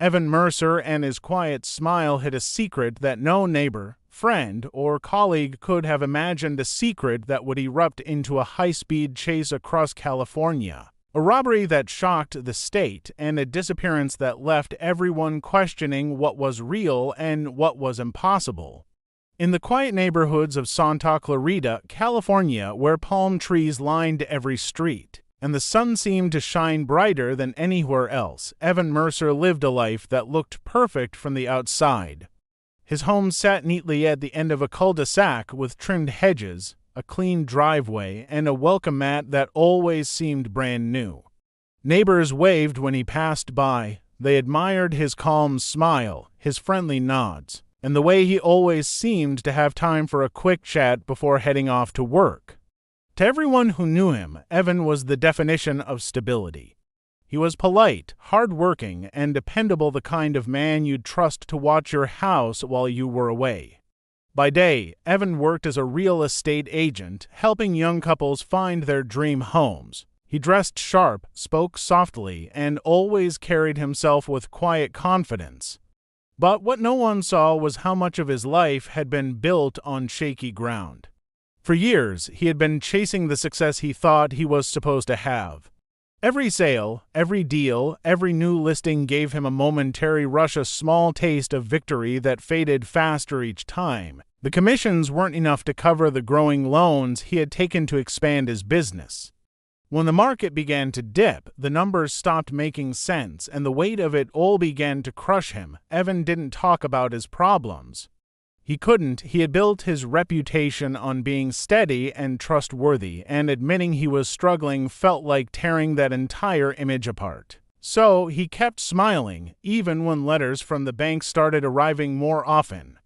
Evan Mercer and his quiet smile hid a secret that no neighbor, friend, or colleague could have imagined, a secret that would erupt into a high-speed chase across California. A robbery that shocked the state, and a disappearance that left everyone questioning what was real and what was impossible. In the quiet neighborhoods of Santa Clarita, California, where palm trees lined every street, and the sun seemed to shine brighter than anywhere else, Evan Mercer lived a life that looked perfect from the outside. His home sat neatly at the end of a cul-de-sac with trimmed hedges, a clean driveway, and a welcome mat that always seemed brand new. Neighbors waved when he passed by. They admired his calm smile, his friendly nods, and the way he always seemed to have time for a quick chat before heading off to work. To everyone who knew him, Evan was the definition of stability. He was polite, hard-working, and dependable, the kind of man you'd trust to watch your house while you were away. By day, Evan worked as a real estate agent, helping young couples find their dream homes. He dressed sharp, spoke softly, and always carried himself with quiet confidence. But what no one saw was how much of his life had been built on shaky ground. For years, he had been chasing the success he thought he was supposed to have. Every sale, every deal, every new listing gave him a momentary rush, a small taste of victory that faded faster each time. The commissions weren't enough to cover the growing loans he had taken to expand his business. When the market began to dip, the numbers stopped making sense, and the weight of it all began to crush him. Evan didn't talk about his problems. He couldn't. He had built his reputation on being steady and trustworthy, and admitting he was struggling felt like tearing that entire image apart. So he kept smiling, even when letters from the bank started arriving more often.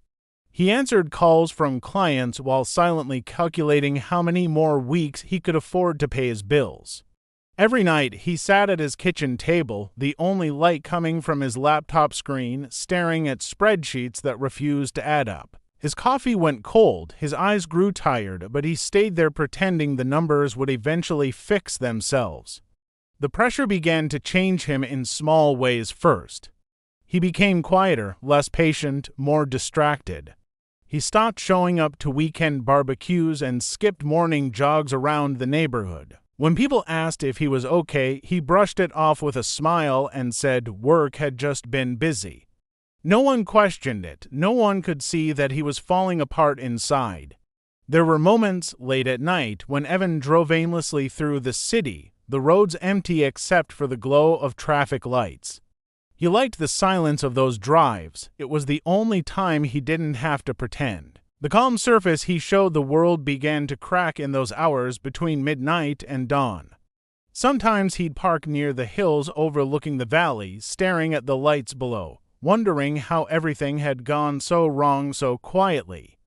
He answered calls from clients while silently calculating how many more weeks he could afford to pay his bills. Every night, he sat at his kitchen table, the only light coming from his laptop screen, staring at spreadsheets that refused to add up. His coffee went cold, his eyes grew tired, but he stayed there pretending the numbers would eventually fix themselves. The pressure began to change him in small ways first. He became quieter, less patient, more distracted. He stopped showing up to weekend barbecues and skipped morning jogs around the neighborhood. When people asked if he was okay, he brushed it off with a smile and said work had just been busy. No one questioned it. No one could see that he was falling apart inside. There were moments late at night when Evan drove aimlessly through the city, the roads empty except for the glow of traffic lights. He liked the silence of those drives. It was the only time he didn't have to pretend. The calm surface he showed the world began to crack in those hours between midnight and dawn. Sometimes he'd park near the hills overlooking the valley, staring at the lights below, wondering how everything had gone so wrong so quietly.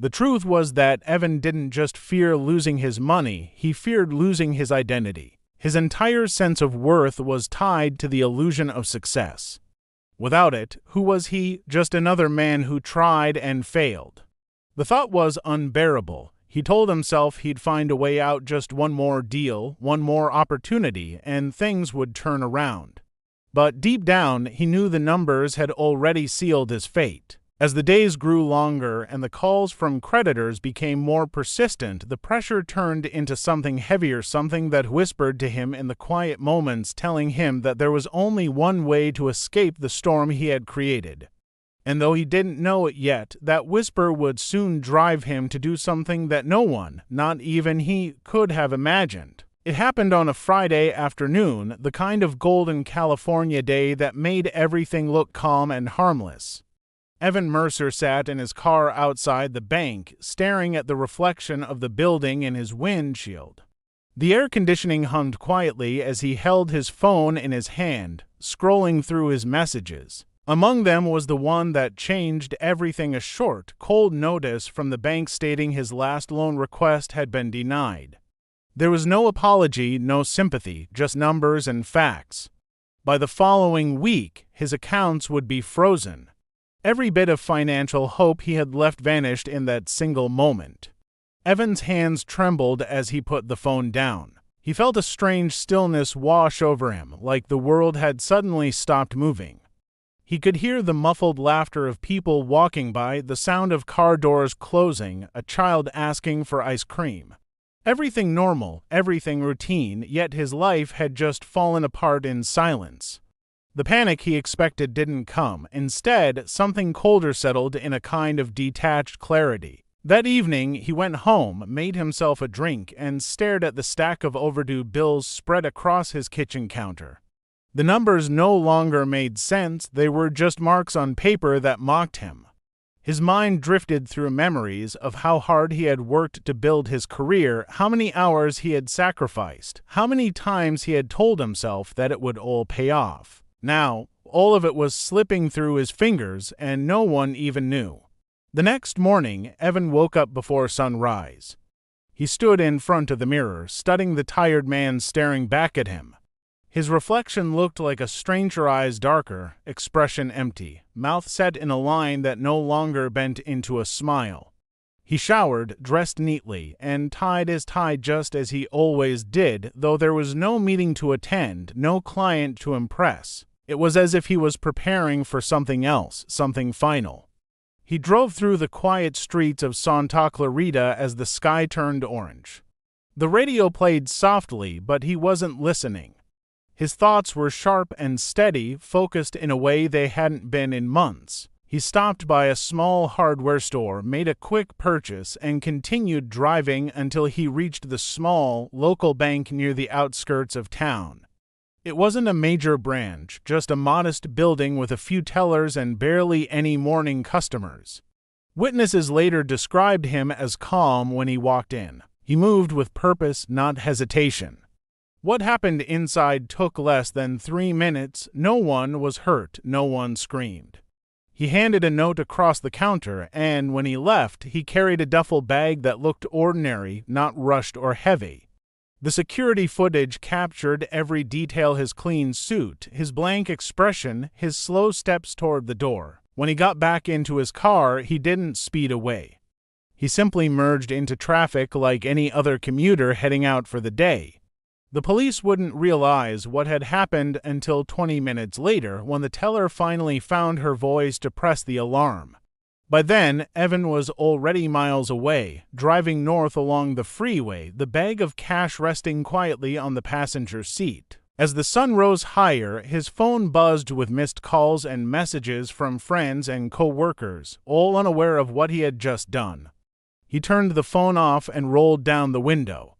The truth was that Evan didn't just fear losing his money, he feared losing his identity. His entire sense of worth was tied to the illusion of success. Without it, who was he? Just another man who tried and failed. The thought was unbearable. He told himself he'd find a way out, just one more deal, one more opportunity, and things would turn around. But deep down, he knew the numbers had already sealed his fate. As the days grew longer and the calls from creditors became more persistent, the pressure turned into something heavier, something that whispered to him in the quiet moments, telling him that there was only one way to escape the storm he had created. And though he didn't know it yet, that whisper would soon drive him to do something that no one, not even he, could have imagined. It happened on a Friday afternoon, the kind of golden California day that made everything look calm and harmless. Evan Mercer sat in his car outside the bank, staring at the reflection of the building in his windshield. The air conditioning hummed quietly as he held his phone in his hand, scrolling through his messages. Among them was the one that changed everything, a short, cold notice from the bank stating his last loan request had been denied. There was no apology, no sympathy, just numbers and facts. By the following week, his accounts would be frozen. Every bit of financial hope he had left vanished in that single moment. Evan's hands trembled as he put the phone down. He felt a strange stillness wash over him, like the world had suddenly stopped moving. He could hear the muffled laughter of people walking by, the sound of car doors closing, a child asking for ice cream. Everything normal, everything routine, yet his life had just fallen apart in silence. The panic he expected didn't come. Instead, something colder settled in a kind of detached clarity. That evening, he went home, made himself a drink, and stared at the stack of overdue bills spread across his kitchen counter. The numbers no longer made sense, they were just marks on paper that mocked him. His mind drifted through memories of how hard he had worked to build his career, how many hours he had sacrificed, how many times he had told himself that it would all pay off. Now, all of it was slipping through his fingers, and no one even knew. The next morning, Evan woke up before sunrise. He stood in front of the mirror, studying the tired man staring back at him. His reflection looked like a stranger, eyes darker, expression empty, mouth set in a line that no longer bent into a smile. He showered, dressed neatly, and tied his tie just as he always did, though there was no meeting to attend, no client to impress. It was as if he was preparing for something else, something final. He drove through the quiet streets of Santa Clarita as the sky turned orange. The radio played softly, but he wasn't listening. His thoughts were sharp and steady, focused in a way they hadn't been in months. He stopped by a small hardware store, made a quick purchase, and continued driving until he reached the small, local bank near the outskirts of town. It wasn't a major branch, just a modest building with a few tellers and barely any morning customers. Witnesses later described him as calm when he walked in. He moved with purpose, not hesitation. What happened inside took less than 3 minutes. No one was hurt, no one screamed. He handed a note across the counter, and when he left, he carried a duffel bag that looked ordinary, not rushed or heavy. The security footage captured every detail: his clean suit, his blank expression, his slow steps toward the door. When he got back into his car, he didn't speed away. He simply merged into traffic like any other commuter heading out for the day. The police wouldn't realize what had happened until 20 minutes later, when the teller finally found her voice to press the alarm. By then, Evan was already miles away, driving north along the freeway, the bag of cash resting quietly on the passenger seat. As the sun rose higher, his phone buzzed with missed calls and messages from friends and co-workers, all unaware of what he had just done. He turned the phone off and rolled down the window.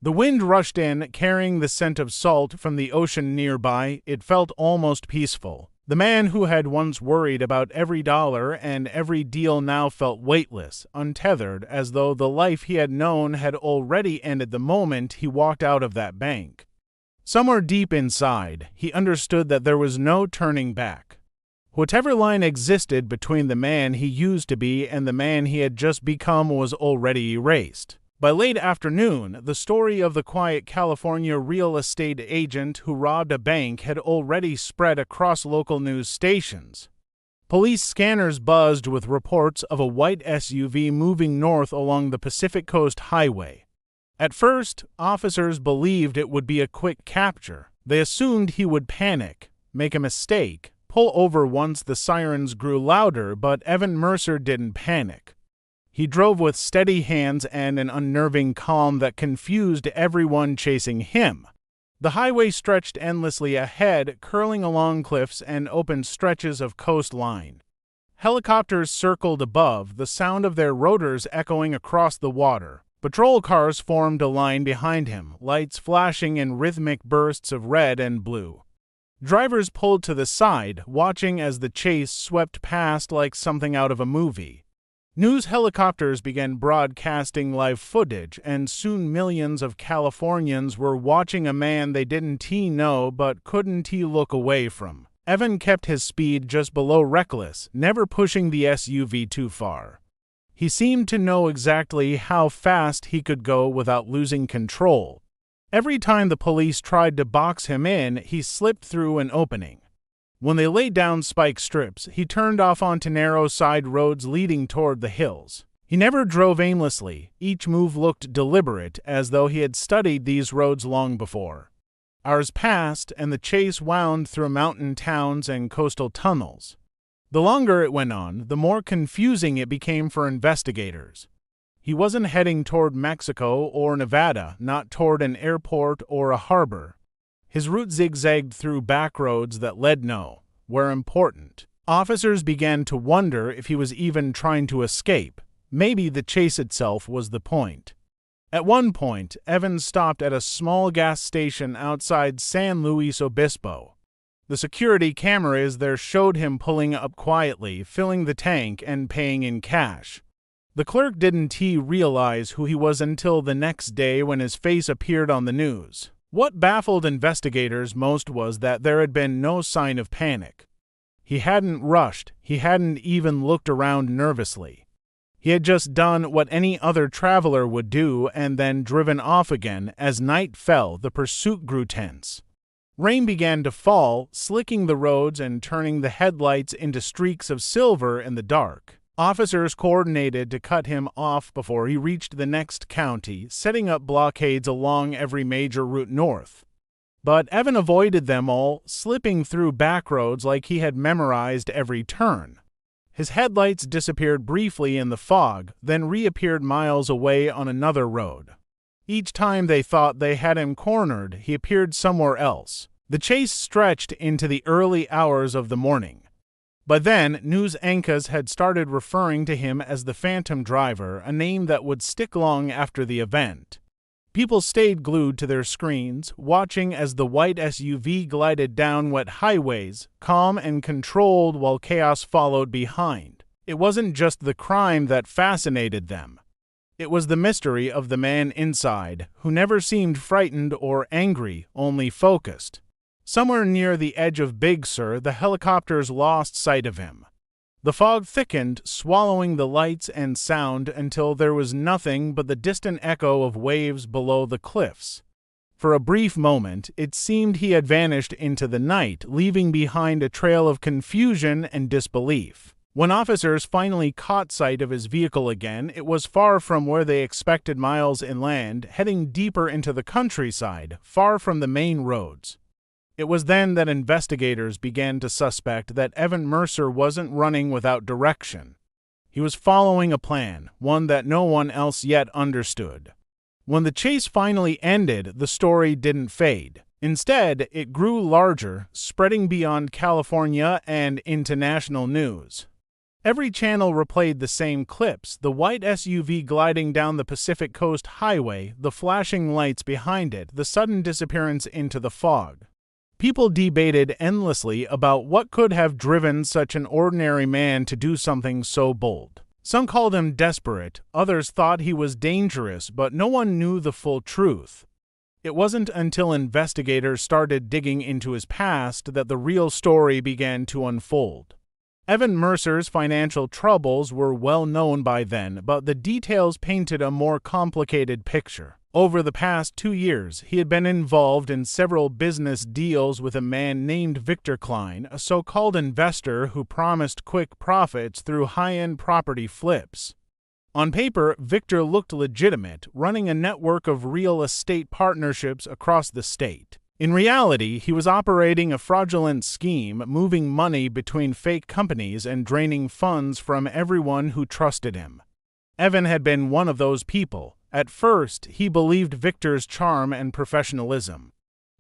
The wind rushed in, carrying the scent of salt from the ocean nearby. It felt almost peaceful. The man who had once worried about every dollar and every deal now felt weightless, untethered, as though the life he had known had already ended the moment he walked out of that bank. Somewhere deep inside, he understood that there was no turning back. Whatever line existed between the man he used to be and the man he had just become was already erased. By late afternoon, the story of the quiet California real estate agent who robbed a bank had already spread across local news stations. Police scanners buzzed with reports of a white SUV moving north along the Pacific Coast Highway. At first, officers believed it would be a quick capture. They assumed he would panic, make a mistake, pull over once the sirens grew louder, but Evan Mercer didn't panic. He drove with steady hands and an unnerving calm that confused everyone chasing him. The highway stretched endlessly ahead, curling along cliffs and open stretches of coastline. Helicopters circled above, the sound of their rotors echoing across the water. Patrol cars formed a line behind him, lights flashing in rhythmic bursts of red and blue. Drivers pulled to the side, watching as the chase swept past like something out of a movie. News helicopters began broadcasting live footage, and soon millions of Californians were watching a man they didn't know but couldn't look away from. Evan kept his speed just below reckless, never pushing the SUV too far. He seemed to know exactly how fast he could go without losing control. Every time the police tried to box him in, he slipped through an opening. When they laid down spike strips, he turned off onto narrow side roads leading toward the hills. He never drove aimlessly. Each move looked deliberate, as though he had studied these roads long before. Hours passed, and the chase wound through mountain towns and coastal tunnels. The longer it went on, the more confusing it became for investigators. He wasn't heading toward Mexico or Nevada, not toward an airport or a harbor. His route zigzagged through back roads that led nowhere important. Officers began to wonder if he was even trying to escape. Maybe the chase itself was the point. At one point, Evans stopped at a small gas station outside San Luis Obispo. The security cameras there showed him pulling up quietly, filling the tank, and paying in cash. The clerk didn't realize who he was until the next day when his face appeared on the news. What baffled investigators most was that there had been no sign of panic. He hadn't rushed, he hadn't even looked around nervously. He had just done what any other traveler would do and then driven off again. As night fell, the pursuit grew tense. Rain began to fall, slicking the roads and turning the headlights into streaks of silver in the dark. Officers coordinated to cut him off before he reached the next county, setting up blockades along every major route north. But Evan avoided them all, slipping through back roads like he had memorized every turn. His headlights disappeared briefly in the fog, then reappeared miles away on another road. Each time they thought they had him cornered, he appeared somewhere else. The chase stretched into the early hours of the morning. By then, news anchors had started referring to him as the Phantom Driver, a name that would stick long after the event. People stayed glued to their screens, watching as the white SUV glided down wet highways, calm and controlled while chaos followed behind. It wasn't just the crime that fascinated them. It was the mystery of the man inside, who never seemed frightened or angry, only focused. Somewhere near the edge of Big Sur, the helicopters lost sight of him. The fog thickened, swallowing the lights and sound until there was nothing but the distant echo of waves below the cliffs. For a brief moment, it seemed he had vanished into the night, leaving behind a trail of confusion and disbelief. When officers finally caught sight of his vehicle again, it was far from where they expected, miles inland, heading deeper into the countryside, far from the main roads. It was then that investigators began to suspect that Evan Mercer wasn't running without direction. He was following a plan, one that no one else yet understood. When the chase finally ended, the story didn't fade. Instead, it grew larger, spreading beyond California and into national news. Every channel replayed the same clips, the white SUV gliding down the Pacific Coast Highway, the flashing lights behind it, the sudden disappearance into the fog. People debated endlessly about what could have driven such an ordinary man to do something so bold. Some called him desperate, others thought he was dangerous, but no one knew the full truth. It wasn't until investigators started digging into his past that the real story began to unfold. Evan Mercer's financial troubles were well known by then, but the details painted a more complicated picture. Over the past 2 years, he had been involved in several business deals with a man named Victor Klein, a so-called investor who promised quick profits through high-end property flips. On paper, Victor looked legitimate, running a network of real estate partnerships across the state. In reality, he was operating a fraudulent scheme, moving money between fake companies and draining funds from everyone who trusted him. Evan had been one of those people. At first, he believed Victor's charm and professionalism.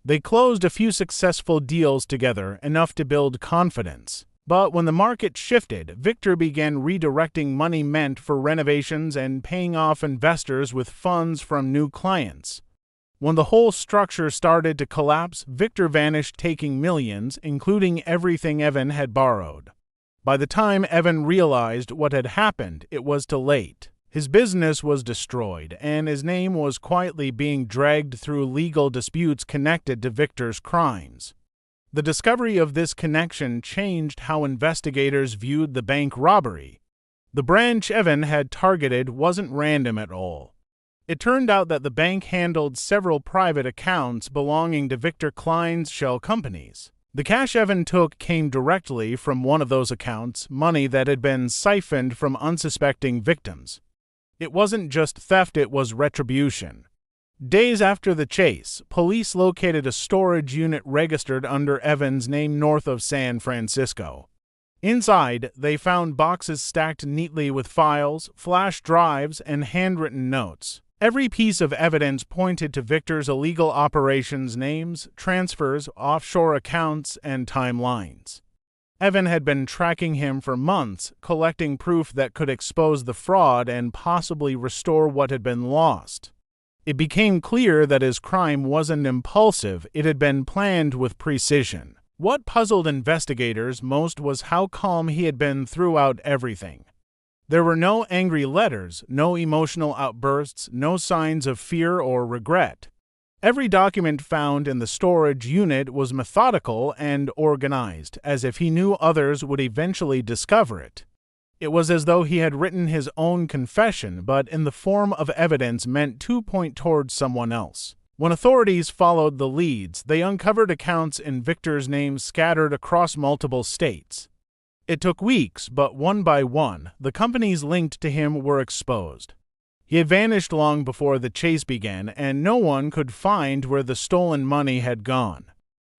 They closed a few successful deals together, enough to build confidence. But when the market shifted, Victor began redirecting money meant for renovations and paying off investors with funds from new clients. When the whole structure started to collapse, Victor vanished, taking millions, including everything Evan had borrowed. By the time Evan realized what had happened, it was too late. His business was destroyed, and his name was quietly being dragged through legal disputes connected to Victor's crimes. The discovery of this connection changed how investigators viewed the bank robbery. The branch Evan had targeted wasn't random at all. It turned out that the bank handled several private accounts belonging to Victor Klein's shell companies. The cash Evan took came directly from one of those accounts, money that had been siphoned from unsuspecting victims. It wasn't just theft, it was retribution. Days after the chase, police located a storage unit registered under Evan's name north of San Francisco. Inside, they found boxes stacked neatly with files, flash drives, and handwritten notes. Every piece of evidence pointed to Victor's illegal operations names, transfers, offshore accounts, and timelines. Evan had been tracking him for months, collecting proof that could expose the fraud and possibly restore what had been lost. It became clear that his crime wasn't impulsive, it had been planned with precision. What puzzled investigators most was how calm he had been throughout everything. There were no angry letters, no emotional outbursts, no signs of fear or regret. Every document found in the storage unit was methodical and organized, as if he knew others would eventually discover it. It was as though he had written his own confession, but in the form of evidence meant to point towards someone else. When authorities followed the leads, they uncovered accounts in Victor's name scattered across multiple states. It took weeks, but one by one, the companies linked to him were exposed. He had vanished long before the chase began, and no one could find where the stolen money had gone.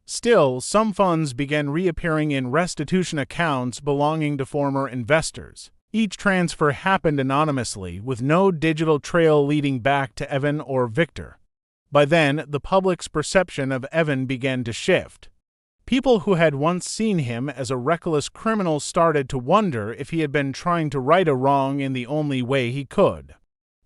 Still, some funds began reappearing in restitution accounts belonging to former investors. Each transfer happened anonymously, with no digital trail leading back to Evan or Victor. By then, the public's perception of Evan began to shift. People who had once seen him as a reckless criminal started to wonder if he had been trying to right a wrong in the only way he could.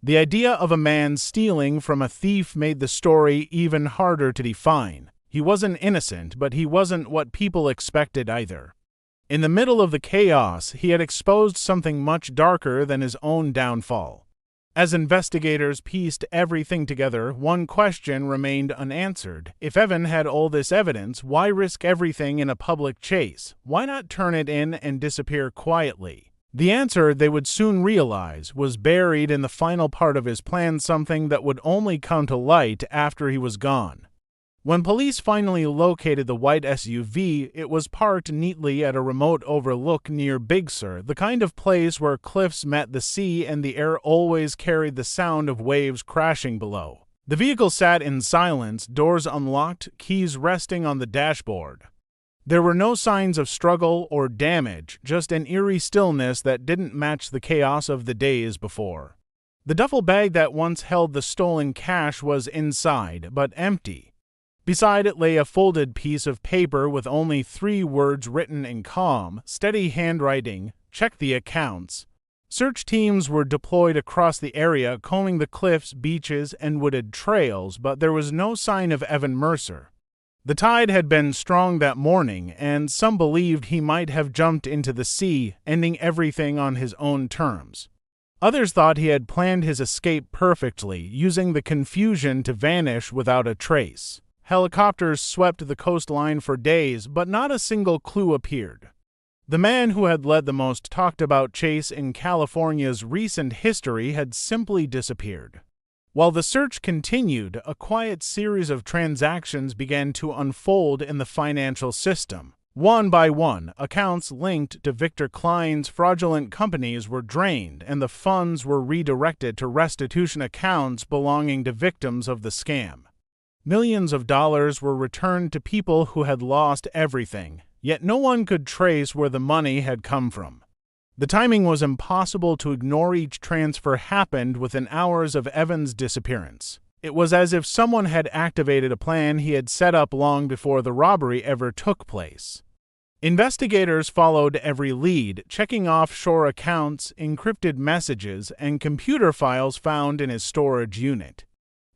The idea of a man stealing from a thief made the story even harder to define. He wasn't innocent, but he wasn't what people expected either. In the middle of the chaos, he had exposed something much darker than his own downfall. As investigators pieced everything together, one question remained unanswered. If Evan had all this evidence, why risk everything in a public chase? Why not turn it in and disappear quietly? The answer, they would soon realize, was buried in the final part of his plan, something that would only come to light after he was gone. When police finally located the white SUV, it was parked neatly at a remote overlook near Big Sur, the kind of place where cliffs met the sea and the air always carried the sound of waves crashing below. The vehicle sat in silence, doors unlocked, keys resting on the dashboard. There were no signs of struggle or damage, just an eerie stillness that didn't match the chaos of the days before. The duffel bag that once held the stolen cash was inside, but empty. Beside it lay a folded piece of paper with only 3 words written in calm, steady handwriting: "Check the accounts." Search teams were deployed across the area, combing the cliffs, beaches, and wooded trails, but there was no sign of Evan Mercer. The tide had been strong that morning, and some believed he might have jumped into the sea, ending everything on his own terms. Others thought he had planned his escape perfectly, using the confusion to vanish without a trace. Helicopters swept the coastline for days, but not a single clue appeared. The man who had led the most talked-about chase in California's recent history had simply disappeared. While the search continued, a quiet series of transactions began to unfold in the financial system. One by one, accounts linked to Victor Klein's fraudulent companies were drained, and the funds were redirected to restitution accounts belonging to victims of the scam. Millions of dollars were returned to people who had lost everything, yet no one could trace where the money had come from. The timing was impossible to ignore. Each transfer happened within hours of Evan's disappearance. It was as if someone had activated a plan he had set up long before the robbery ever took place. Investigators followed every lead, checking offshore accounts, encrypted messages, and computer files found in his storage unit.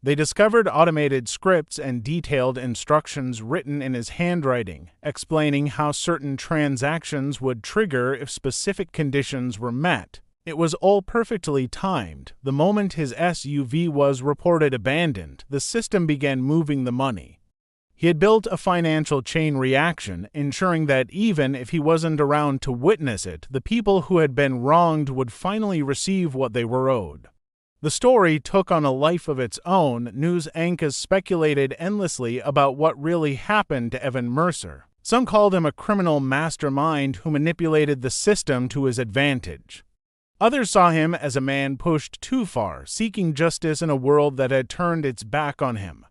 They discovered automated scripts and detailed instructions written in his handwriting, explaining how certain transactions would trigger if specific conditions were met. It was all perfectly timed. The moment his SUV was reported abandoned, the system began moving the money. He had built a financial chain reaction, ensuring that even if he wasn't around to witness it, the people who had been wronged would finally receive what they were owed. The story took on a life of its own. News anchors speculated endlessly about what really happened to Evan Mercer. Some called him a criminal mastermind who manipulated the system to his advantage. Others saw him as a man pushed too far, seeking justice in a world that had turned its back on him.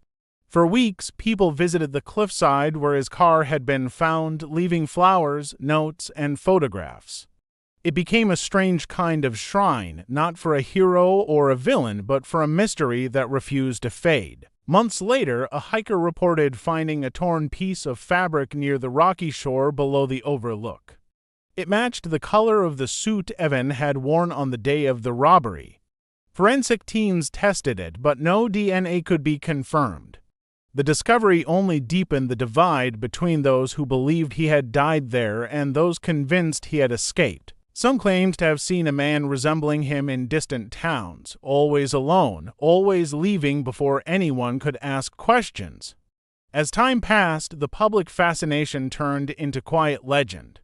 For weeks, people visited the cliffside where his car had been found, leaving flowers, notes, and photographs. It became a strange kind of shrine, not for a hero or a villain, but for a mystery that refused to fade. Months later, a hiker reported finding a torn piece of fabric near the rocky shore below the overlook. It matched the color of the suit Evan had worn on the day of the robbery. Forensic teams tested it, but no DNA could be confirmed. The discovery only deepened the divide between those who believed he had died there and those convinced he had escaped. Some claimed to have seen a man resembling him in distant towns, always alone, always leaving before anyone could ask questions. As time passed, the public fascination turned into quiet legend.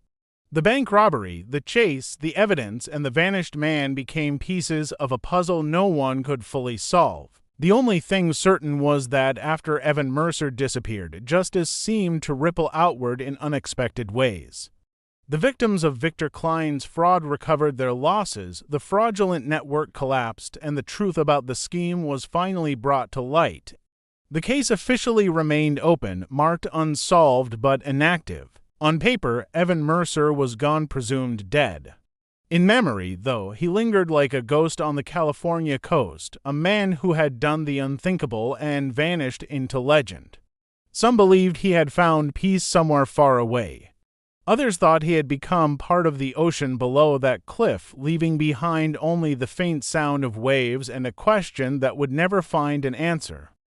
The bank robbery, the chase, the evidence, and the vanished man became pieces of a puzzle no one could fully solve. The only thing certain was that after Evan Mercer disappeared, justice seemed to ripple outward in unexpected ways. The victims of Victor Klein's fraud recovered their losses, the fraudulent network collapsed, and the truth about the scheme was finally brought to light. The case officially remained open, marked unsolved but inactive. On paper, Evan Mercer was gone, presumed dead. In memory, though, he lingered like a ghost on the California coast, a man who had done the unthinkable and vanished into legend. Some believed he had found peace somewhere far away. Others thought he had become part of the ocean below that cliff, leaving behind only the faint sound of waves and a question that would never find an answer.